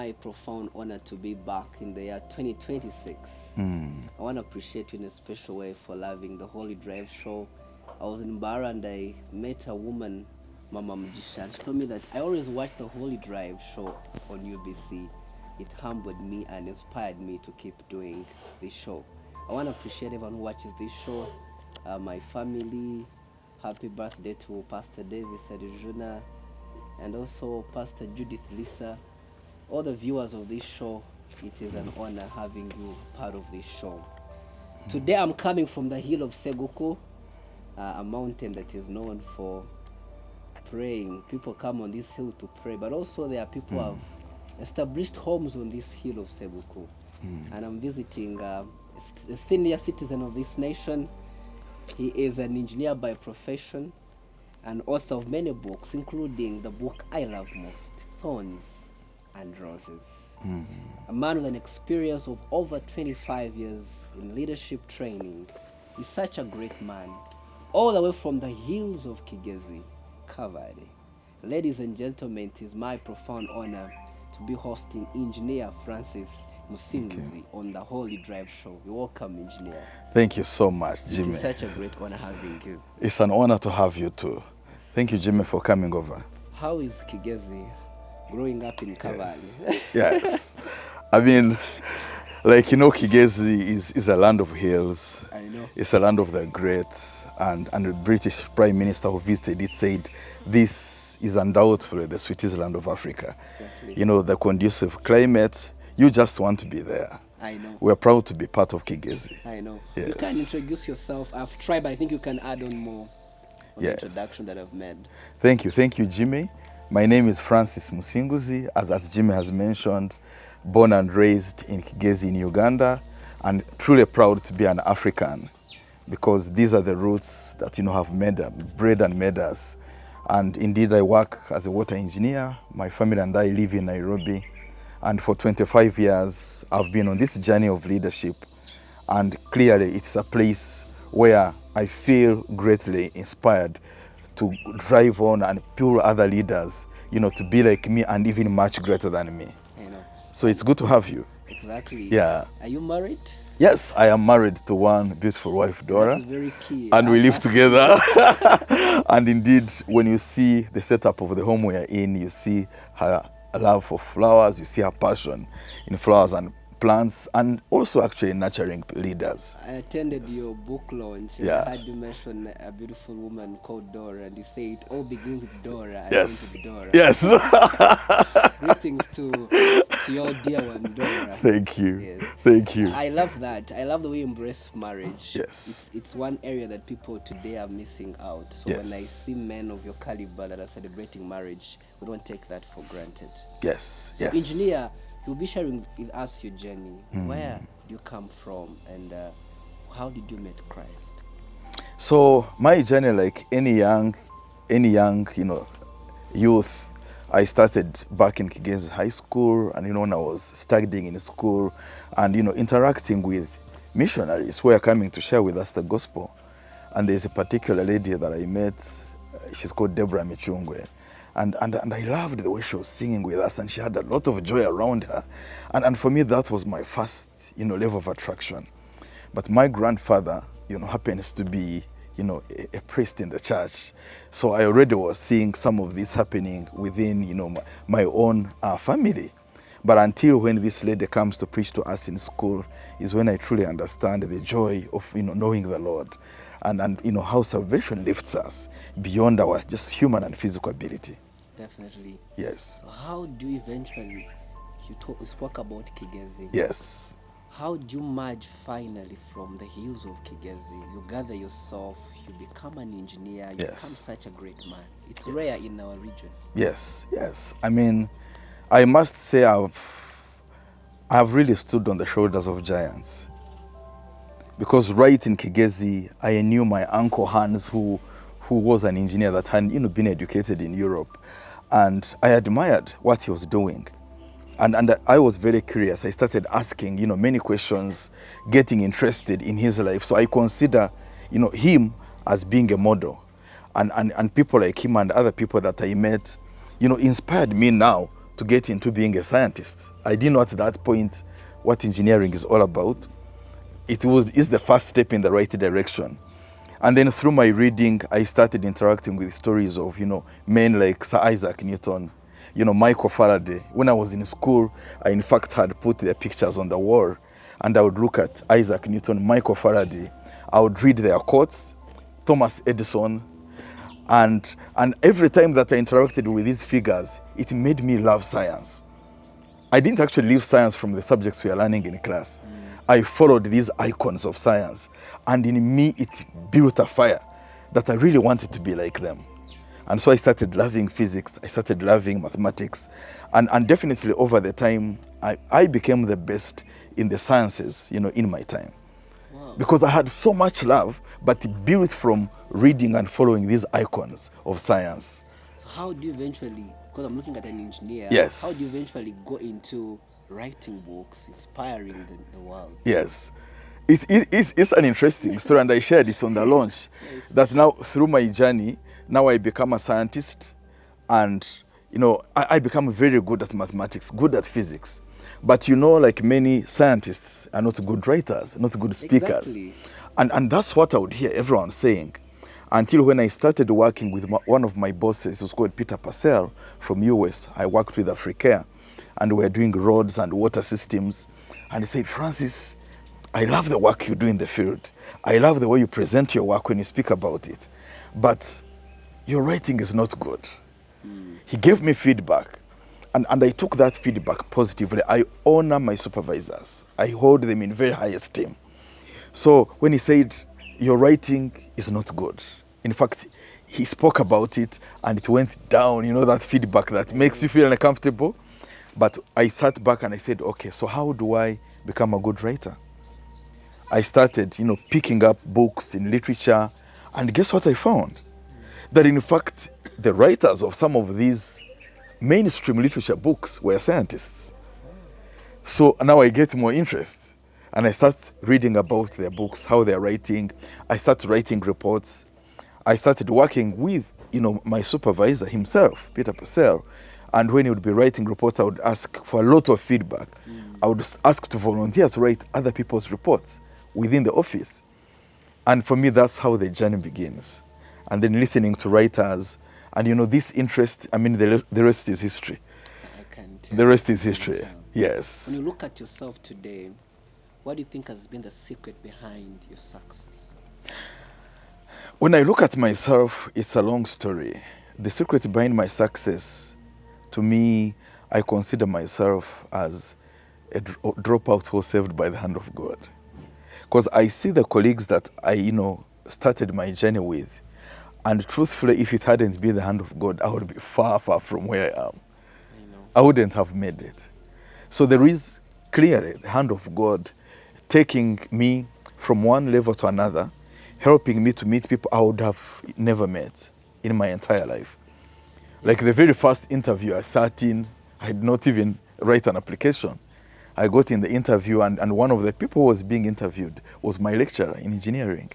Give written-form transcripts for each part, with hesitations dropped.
my profound honor to be back in the year 2026. I want to appreciate you in a special way for loving the Holy Drive show. I was in Bar and I met a woman, Mama Mujisha. She told me that I always watch the Holy Drive show on UBC. It humbled me and inspired me to keep doing this show. I want to appreciate everyone who watches this show, my family. Happy birthday to Pastor Davis Arizona and also Pastor Judith Lisa. All the viewers of this show, it is an honor having you part of this show. Today I'm coming from the hill of Seguko, a mountain that is known for praying. People come on this hill to pray, but also there are people who have established homes on this hill of Seguko. And I'm visiting a senior citizen of this nation. He is an engineer by profession and author of many books, including the book I love most, Thorns and Roses. A man with an experience of over 25 years in leadership training. He's such a great man, all the way from the hills of Kigezi, Kavadi. Ladies and gentlemen, it is my profound honor to be hosting Engineer Francis Musinguzi on the Holy Drive show. You're welcome, Engineer. Thank you so much, Jimmy. It's such a great honor having you. It's an honor to have you too. Thank you, Jimmy, for coming over. How is Kigezi growing up in Kavali? Yes. I mean, like, you know, Kigezi is a land of hills. I know. It's a land of the great. And the British Prime Minister who visited it said, this is undoubtedly the sweetest land of Africa. Exactly. You know, the conducive climate, you just want to be there. I know. We're proud to be part of Kigezi. I know. Yes. You can introduce yourself. I've tried, but I think you can add on more on Yes. the introduction that I've made. Thank you, Jimmy. My name is Francis Musinguzi, as Jimmy has mentioned, born and raised in Kigezi in Uganda, and truly proud to be an African, because these are the roots that, you know, have bred and made us. And indeed, I work as a water engineer. My family and I live in Nairobi, and for 25 years, I've been on this journey of leadership, and clearly it's a place where I feel greatly inspired to drive on and pull other leaders, you know, to be like me and even much greater than me. I know. So it's good to have you. Exactly. Yeah. Are you married? Yes, I am married to one beautiful wife, Dora, That's very key. and we live together. And indeed, when you see the setup of the home we are in, you see her love for flowers, you see her passion in flowers and plants, and also actually nurturing leaders. I attended your book launch. And Yeah. I heard you mention a beautiful woman called Dora, and you say it all begins with Dora. And Yes. ends with Dora. Yes. Greetings to your dear one, Dora. Thank you. Yes. Thank you. I love that. I love the way you embrace marriage. Yes. It's one area that people today are missing out. So Yes. when I see men of your caliber that are celebrating marriage, we don't take that for granted. Yes. So Yes. Engineer, you'll be sharing with us your journey. Where do you come from and how did you meet Christ? So my journey, like any young, you know, youth, I started back in Kigezi High School, and you know, when I was studying in school, and you know, interacting with missionaries who are coming to share with us the gospel. And there's a particular lady that I met. She's called Deborah Michungwe. And I loved the way she was singing with us, and she had a lot of joy around her. And for me, that was my first, you know, level of attraction. But my grandfather, you know, happens to be, you know, a priest in the church. So I already was seeing some of this happening within, you know, my own family. But until when this lady comes to preach to us in school is when I truly understand the joy of, you know, knowing the Lord. And you know, how salvation lifts us beyond our just human and physical ability. Definitely. Yes. How do you eventually, you spoke about Kigezi. Yes. How do you merge finally from the hills of Kigezi? You gather yourself, you become an engineer, you Yes. become such a great man. It's Yes. rare in our region. Yes. Yes. I mean, I must say I've really stood on the shoulders of giants. Because right in Kigezi, I knew my uncle Hans, who was an engineer that had, you know, been educated in Europe, and I admired what he was doing, and I was very curious. I started asking, you know, many questions, getting interested in his life. So I consider, you know, him as being a model, and people like him and other people that I met, you know, inspired me now to get into being a scientist. I didn't know at that point what engineering is all about. It's the first step in the right direction. And then through my reading, I started interacting with stories of, men like Sir Isaac Newton, Michael Faraday. When I was in school, I in fact had put their pictures on the wall, and I would look at Isaac Newton, Michael Faraday. I would read their quotes, Thomas Edison, and every time that I interacted with these figures, it made me love science. I didn't actually leave science from the subjects we are learning in class. I followed these icons of science, and in me it built a fire that I really wanted to be like them. And so I started loving physics, I started loving mathematics, and definitely over the time, I became the best in the sciences, in my time. Wow. Because I had so much love, but built from reading and following these icons of science. So how do you eventually, because I'm looking at an engineer, Yes. how do you eventually go into writing books, inspiring the world? Yes. It's an interesting story, and I shared it on the launch, that now through my journey, now I become a scientist, and I become very good at mathematics, good at physics. But like many scientists are not good writers, not good speakers. Exactly. And that's what I would hear everyone saying. Until when I started working with one of my bosses, who's called Peter Purcell from US. I worked with Africare, and we were doing roads and water systems. And he said, Francis, I love the work you do in the field. I love the way you present your work when you speak about it. But your writing is not good. He gave me feedback, and I took that feedback positively. I honor my supervisors. I hold them in very high esteem. So when he said, your writing is not good, in fact, he spoke about it and it went down, that feedback that makes you feel uncomfortable. But I sat back and I said, okay, so how do I become a good writer? I started, picking up books in literature, and guess what I found? That in fact, the writers of some of these mainstream literature books were scientists. So now I get more interest, and I start reading about their books, how they're writing. I start writing reports. I started working with, my supervisor himself, Peter Purcell. And when he would be writing reports, I would ask for a lot of feedback. I would ask to volunteer to write other people's reports within the office. And for me, that's how the journey begins. And then listening to writers, and this interest, the rest is history. I can tell. The rest is history, When yes. you look at yourself today, what do you think has been the secret behind your success? When I look at myself, it's a long story. The secret behind my success, to me, I consider myself as a dropout who was saved by the hand of God. Because I see the colleagues that I, started my journey with. And truthfully, if it hadn't been the hand of God, I would be far, far from where I am. I wouldn't have made it. So there is clearly the hand of God taking me from one level to another, helping me to meet people I would have never met in my entire life. Like the very first interview I sat in, I did not even write an application. I got in the interview, and one of the people who was being interviewed was my lecturer in engineering.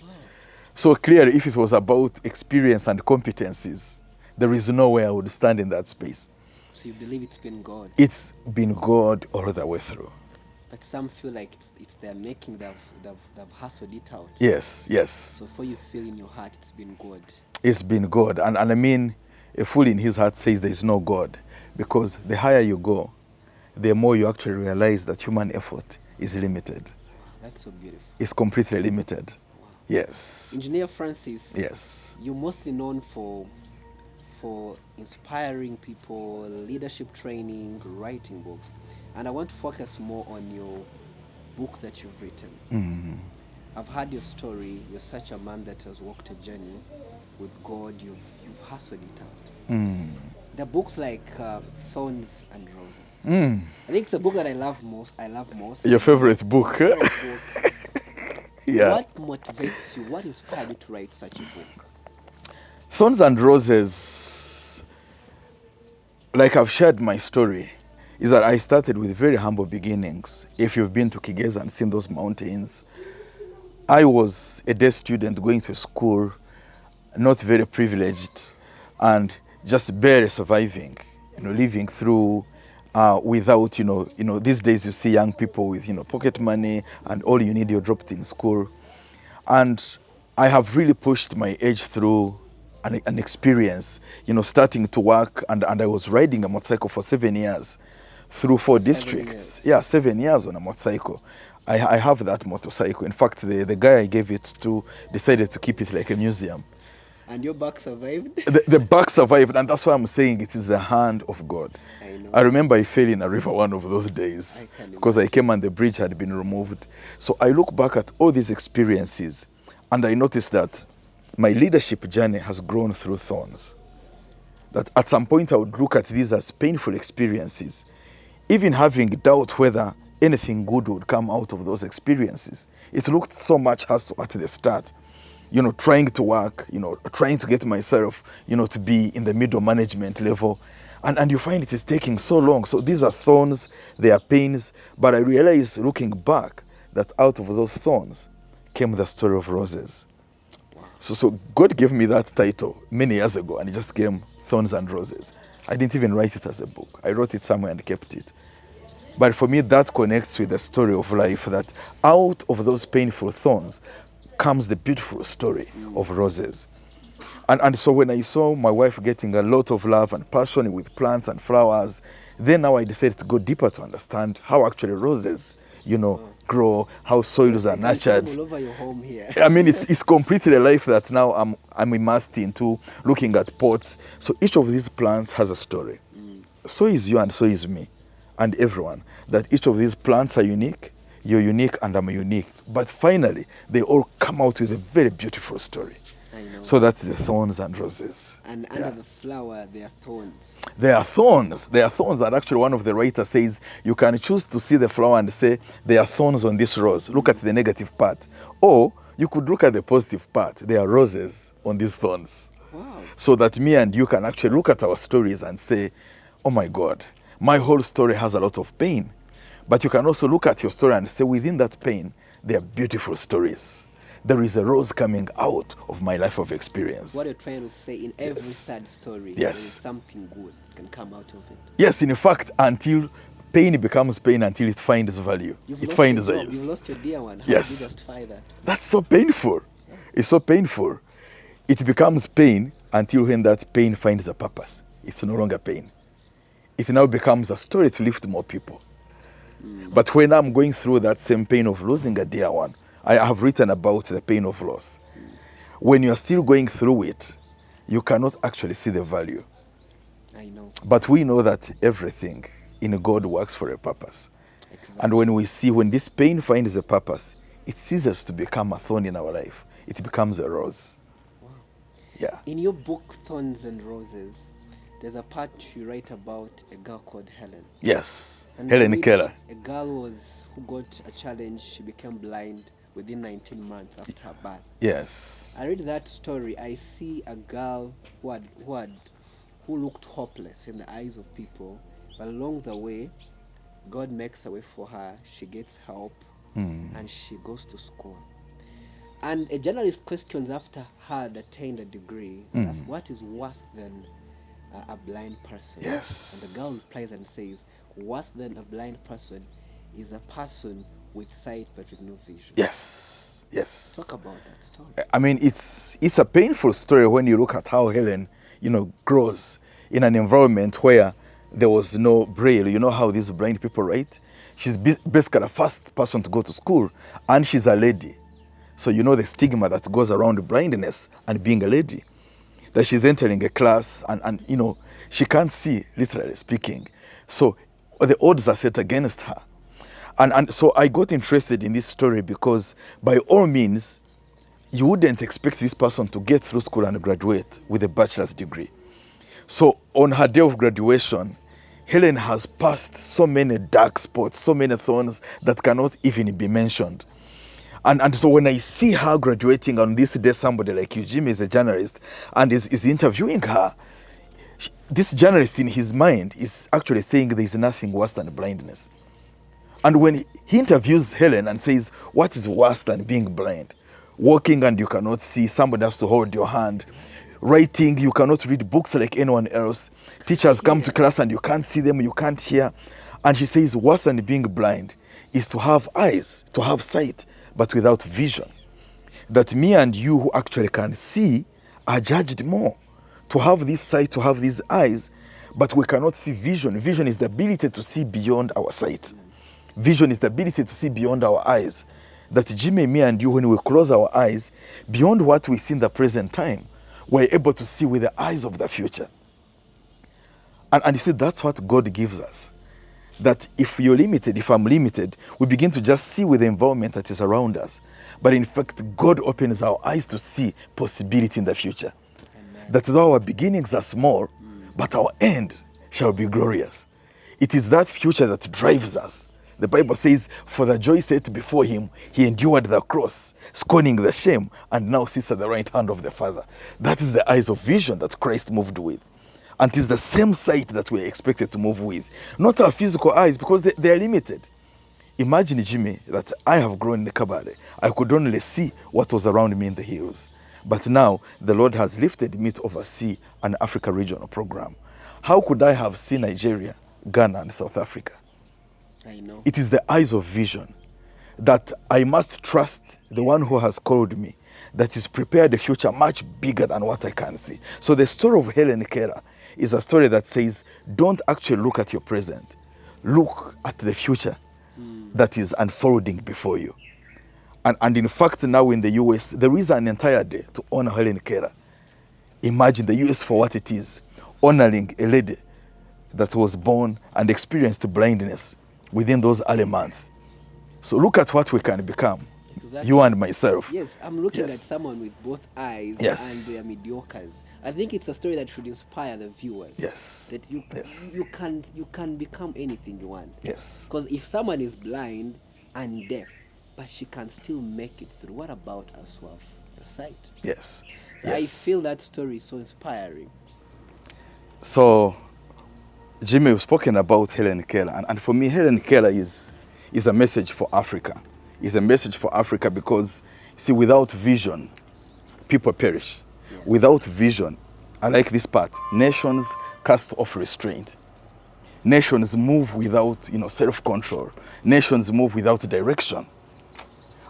So clearly, if it was about experience and competencies, there is no way I would stand in that space. So you believe it's been God? It's been God all the way through. But some feel like it's their making, they've hustled it out. Yes, yes. So for you feel in your heart, it's been God. It's been God. And a fool in his heart says there is no God. Because the higher you go, the more you actually realize that human effort is limited. That's so beautiful. It's completely limited. Wow. Yes. Engineer Francis, Yes. you're mostly known for inspiring people, leadership training, writing books. And I want to focus more on your books that you've written. Mm-hmm. I've heard your story. You're such a man that has walked a journey with God. You've hustled it out. Mm. The books like Thorns and Roses. Mm. I think it's a book that I love most. Your favorite book? Huh? Favorite book. Yeah. What motivates you? What inspired you to write such a book? Thorns and Roses, like I've shared my story, is that I started with very humble beginnings. If you've been to Kigeza and seen those mountains, I was a day student going to school, not very privileged, and just barely surviving, living through without, these days you see young people with, pocket money, and all you need, you're dropped in school. And I have really pushed my age through an experience, starting to work, and I was riding a motorcycle for 7 years through 4 districts. Yeah, 7 years on a motorcycle. I have that motorcycle. In fact, the guy I gave it to decided to keep it like a museum. And your back survived? The back survived, and that's why I'm saying it is the hand of God. I remember I fell in a river one of those days because I came and the bridge had been removed. So I look back at all these experiences and I noticed that my leadership journey has grown through thorns. That at some point I would look at these as painful experiences, even having doubt whether anything good would come out of those experiences. It looked so much hassle at the start. Trying to work, trying to get myself, to be in the middle management level. And you find it is taking so long. So these are thorns, they are pains. But I realize, looking back, that out of those thorns came the story of roses. So God gave me that title many years ago, and it just came Thorns and Roses. I didn't even write it as a book. I wrote it somewhere and kept it. But for me, that connects with the story of life, that out of those painful thorns comes the beautiful story of roses. And so when I saw my wife getting a lot of love and passion with plants and flowers, then now I decided to go deeper to understand how actually roses, grow, how soils are nurtured. All over your home here. I mean, it's completely a life that now I'm immersed into, looking at pots. So each of these plants has a story. So is you and so is me and everyone. That each of these plants are unique, you're unique and I'm unique. But finally, they all come out with a very beautiful story. I know. So that's the thorns and roses. And under the flower, there are thorns. There are thorns. There are thorns. And actually, one of the writers says, you can choose to see the flower and say, there are thorns on this rose. Look at the negative part. Or you could look at the positive part. There are roses on these thorns. Wow. So that me and you can actually look at our stories and say, oh my God, my whole story has a lot of pain. But you can also look at your story and say, within that pain, there are beautiful stories. There is a rose coming out of my life of experience. What you're trying to say, in every sad story, there is something good can come out of it. Yes, in fact, until pain becomes pain, until it finds value. It finds a use. You've lost your dear one. How yes. do you justify that? That's so painful. Yeah. It's so painful. It becomes pain until when that pain finds a purpose. It's no longer pain. It now becomes a story to lift more people. But when I'm going through that same pain of losing a dear one, I have written about the pain of loss. When you're still going through it, you cannot actually see the value. I know. But we know that everything in God works for a purpose. Exactly. And when this pain finds a purpose, it ceases to become a thorn in our life. It becomes a rose. Wow. Yeah. In your book, Thorns and Roses, there's a part you write about a girl called Helen. Yes, and Helen Keller. A girl who got a challenge. She became blind within 19 months after her birth. Yes. I read that story. I see a girl who looked hopeless in the eyes of people, but along the way, God makes a way for her. She gets help, and she goes to school. And a journalist questions after her had attained a degree, that's what is worse than a blind person? Yes. And the girl replies and says, worse than a blind person is a person with sight but with no vision. Yes. Yes. Talk about that story. I mean, it's a painful story when you look at how Helen, grows in an environment where there was no braille. You know how these blind people write? She's basically the first person to go to school, and she's a lady. So the stigma that goes around blindness and being a lady. That she's entering a class and she can't see, literally speaking. So the odds are set against her. And so I got interested in this story because by all means, you wouldn't expect this person to get through school and graduate with a bachelor's degree. So on her day of graduation, Helen has passed so many dark spots, so many thorns that cannot even be mentioned. And so when I see her graduating on this day, somebody like you, Jimmy, is a journalist, and is interviewing her, this journalist in his mind is actually saying there is nothing worse than blindness. And when he interviews Helen and says, what is worse than being blind? Walking and you cannot see, somebody has to hold your hand. writing, you cannot read books like anyone else. Teachers come to class and you can't see them, you can't hear. And she says, worse than being blind is to have eyes, to have sight, but without vision. That me and you who actually can see are judged more. To have this sight, to have these eyes, but we cannot see vision. Vision is the ability to see beyond our sight. Vision is the ability to see beyond our eyes. That Jimmy, me and you, when we close our eyes, beyond what we see in the present time, we're able to see with the eyes of the future. And you see, that's what God gives us. That if you're limited, if I'm limited, we begin to just see with the environment that is around us. But in fact, God opens our eyes to see possibility in the future. Amen. That though our beginnings are small, but our end shall be glorious. It is that future that drives us. The Bible says, for the joy set before him, he endured the cross, scorning the shame, and now sits at the right hand of the Father. That is the eyes of vision that Christ moved with. And it is the same sight that we are expected to move with. Not our physical eyes, because they are limited. Imagine, Jimmy, that I have grown in the Kabale. I could only see what was around me in the hills. But now, the Lord has lifted me to oversee an Africa regional program. How could I have seen Nigeria, Ghana, and South Africa? I know. It is the eyes of vision that I must trust the one who has called me, that is prepared a future much bigger than what I can see. So the story of Helen Keller is a story that says, don't actually look at your present. Look at the future that is unfolding before you. And in fact, now in the US, there is an entire day to honor Helen Keller. Imagine the US for what it is, honoring a lady that was born and experienced blindness within those early months. So look at what we can become, exactly. You and myself. Yes, I'm looking at someone with both eyes and they are mediocres. I think it's a story that should inspire the viewers. Yes. That you can become anything you want. Yes. Because if someone is blind and deaf, but she can still make it through, what about us who have the sight? Yes. So yes. I feel that story is so inspiring. So, Jimmy, you've spoken about Helen Keller, and for me, Helen Keller is a message for Africa. It's a message for Africa because, you see, without vision, people perish. Yes. Without vision, I like this part, nations cast off restraint. Nations move without, self-control. Nations move without direction.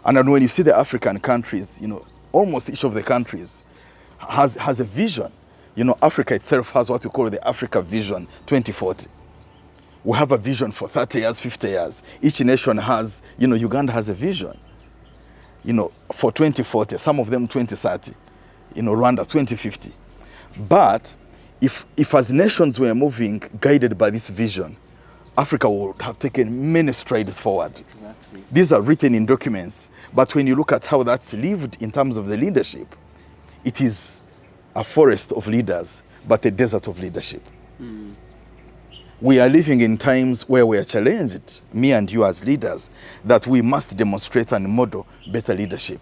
And then when you see the African countries, almost each of the countries has a vision. Africa itself has what we call the Africa Vision 2040. We have a vision for 30 years, 50 years. Each nation has, Uganda has a vision, for 2040, some of them 2030, Rwanda 2050. But if as nations were moving guided by this vision, Africa would have taken many strides forward. Exactly. These are written in documents, but when you look at how that's lived in terms of the leadership, it is a forest of leaders, but a desert of leadership. We are living in times where we are challenged, me and you as leaders, that we must demonstrate and model better leadership.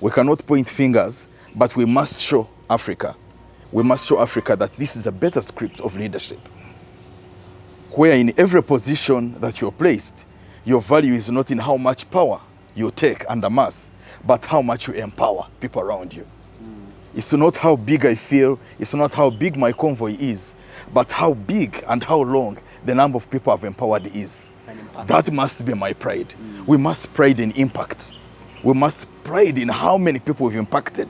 We cannot point fingers, but we must show Africa. We must show Africa that this is a better script of leadership, where in every position that you're placed, your value is not in how much power you take and amass, but how much you empower people around you. It's not how big I feel, it's not how big my convoy is, but how big and how long the number of people I've empowered is. That must be my pride. We must pride in impact. We must pride in how many people we've impacted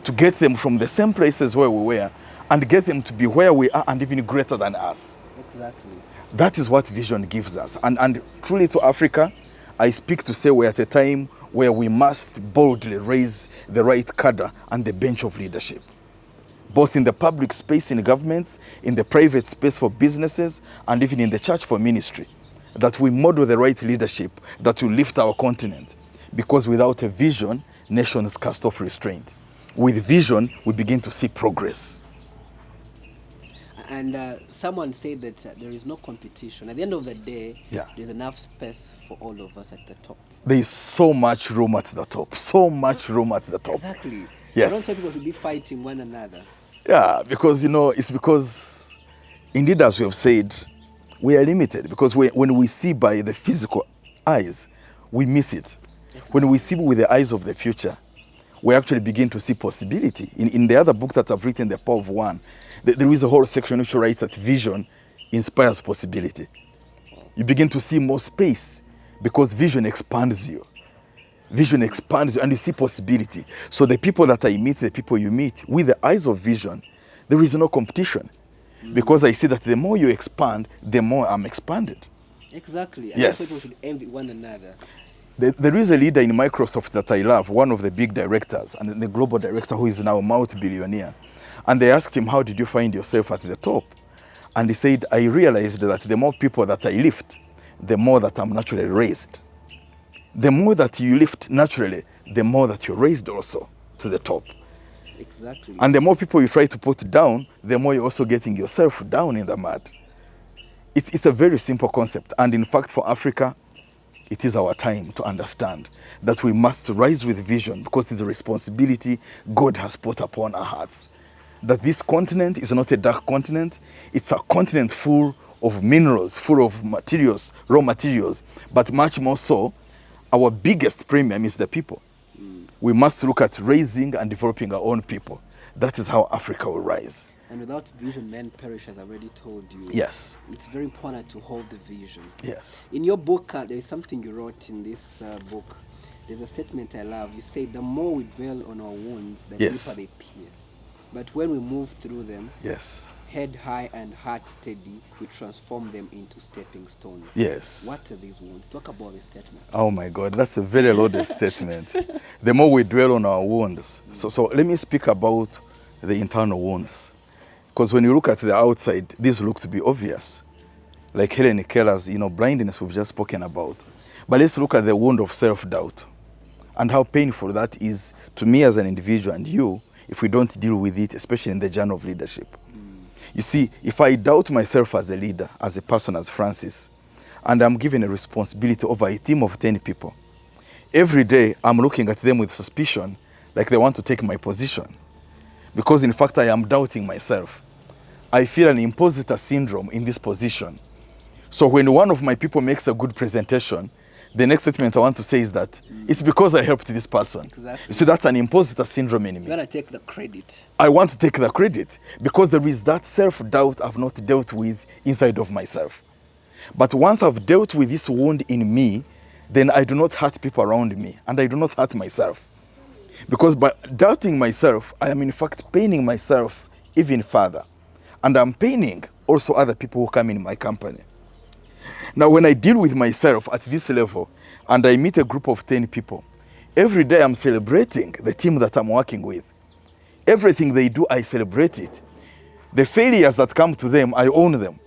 to get them from the same places where we were and get them to be where we are and even greater than us. Exactly. That is what vision gives us. And truly to Africa, I speak to say we're at a time where we must boldly raise the right cadre and the bench of leadership, both in the public space in governments, in the private space for businesses, and even in the church for ministry, that we model the right leadership that will lift our continent. Because without a vision, nations cast off restraint. With vision, we begin to see progress. And someone said that there is no competition. At the end of the day, there's enough space for all of us at the top. There is so much room at the top. So much room at the top. Exactly. Yes. I don't want people to be fighting one another. Yeah, because, it's because, indeed, as we have said, we are limited. Because when we see by the physical eyes, we miss it. Exactly. When we see with the eyes of the future, we actually begin to see possibility. In the other book that I've written, The Power of One, there is a whole section which writes that vision inspires possibility. You begin to see more space because vision expands you. Vision expands you and you see possibility. So the people that I meet, the people you meet, with the eyes of vision, there is no competition. Because I see that the more you expand, the more I'm expanded. Exactly. Yes. People should envy one another. There is a leader in Microsoft that I love, one of the big directors, and the global director who is now a multi-billionaire. And they asked him, how did you find yourself at the top? And he said, I realized that the more people that I lift, the more that I'm naturally raised. The more that you lift naturally, the more that you're raised also to the top. Exactly. And the more people you try to put down, the more you're also getting yourself down in the mud. It's a very simple concept. And in fact, for Africa, it is our time to understand that we must rise with vision because it's a responsibility God has put upon our hearts. That this continent is not a dark continent. It's a continent full of minerals, full of materials, raw materials, but much more so, our biggest premium is the people. We must look at raising and developing our own people. That is how Africa will rise. And without vision, men perish, as I already told you. Yes. It's very important to hold the vision. Yes. In your book, there is something you wrote in this book. There's a statement I love. You say, the more we dwell on our wounds, the Yes. deeper they pierce. But when we move through them, Yes. head high and heart steady, we transform them into stepping stones. Yes. What are these wounds? Talk about this statement. Oh my God, that's a very loaded statement. The more we dwell on our wounds. So let me speak about the internal wounds. Because when you look at the outside, these look to be obvious. Like Helen Keller's, blindness we've just spoken about. But let's look at the wound of self-doubt and how painful that is to me as an individual and you if we don't deal with it, especially in the journey of leadership. You see, if I doubt myself as a leader, as a person, as Francis, and I'm given a responsibility over a team of 10 people, every day I'm looking at them with suspicion, like they want to take my position. Because in fact, I am doubting myself. I feel an imposter syndrome in this position. So when one of my people makes a good presentation, the next statement I want to say is that it's because I helped this person. Exactly. You see, that's an imposter syndrome in me. You gotta take the credit. I want to take the credit because there is that self-doubt I've not dealt with inside of myself. But once I've dealt with this wound in me, then I do not hurt people around me and I do not hurt myself. Because by doubting myself, I am in fact paining myself even further. And I'm paining also other people who come in my company. Now, when I deal with myself at this level and I meet a group of 10 people, every day I'm celebrating the team that I'm working with. Everything they do, I celebrate it. The failures that come to them, I own them.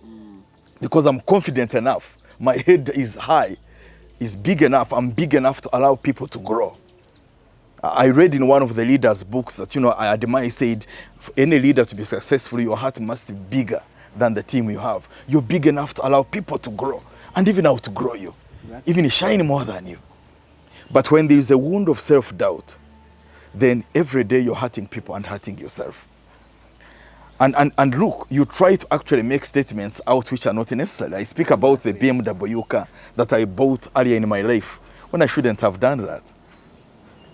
Because I'm confident enough. My head is high, is big enough. I'm big enough to allow people to grow. I read in one of the leaders' books that, I admire, said, for any leader to be successful, your heart must be bigger than the team you have. You're big enough to allow people to grow and even outgrow you, Exactly. even shine more than you. But when there is a wound of self-doubt, then every day you're hurting people and hurting yourself. And look, you try to actually make statements out which are not necessary. I speak about the BMW car that I bought earlier in my life when I shouldn't have done that.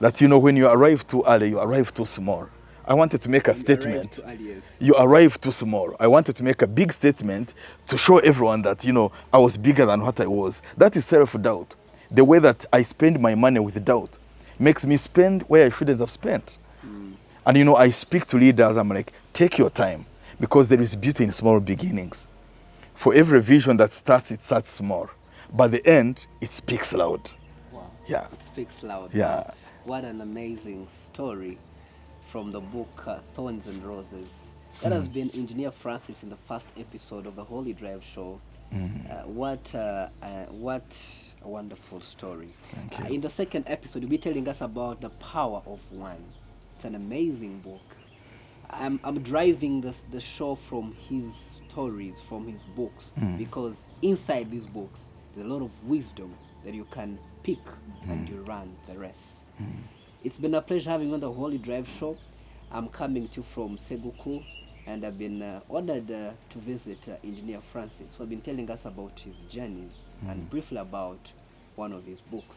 That, when you arrive too early, you arrive too small. I wanted to make a statement. You arrive too small. I wanted to make a big statement to show everyone that, I was bigger than what I was. That is self-doubt. The way that I spend my money with doubt makes me spend where I shouldn't have spent. And, I speak to leaders, I'm like, take your time because there is beauty in small beginnings. For every vision that starts, it starts small. But the end, it speaks loud. Wow. Yeah. It speaks loud. Yeah. Wow. What an amazing story from the book Thorns and Roses. That has been Engineer Francis in the first episode of the Holy Drive Show. What a wonderful story. Thank you. In the second episode, you'll be telling us about the power of one. It's an amazing book. I'm driving the show from his stories, from his books, because inside these books, there's a lot of wisdom that you can pick and you run the rest. It's been a pleasure having you on the Holy Drive Show. I'm coming to you from Seguku, and I've been honored to visit Engineer Francis, who has been telling us about his journey and briefly about one of his books.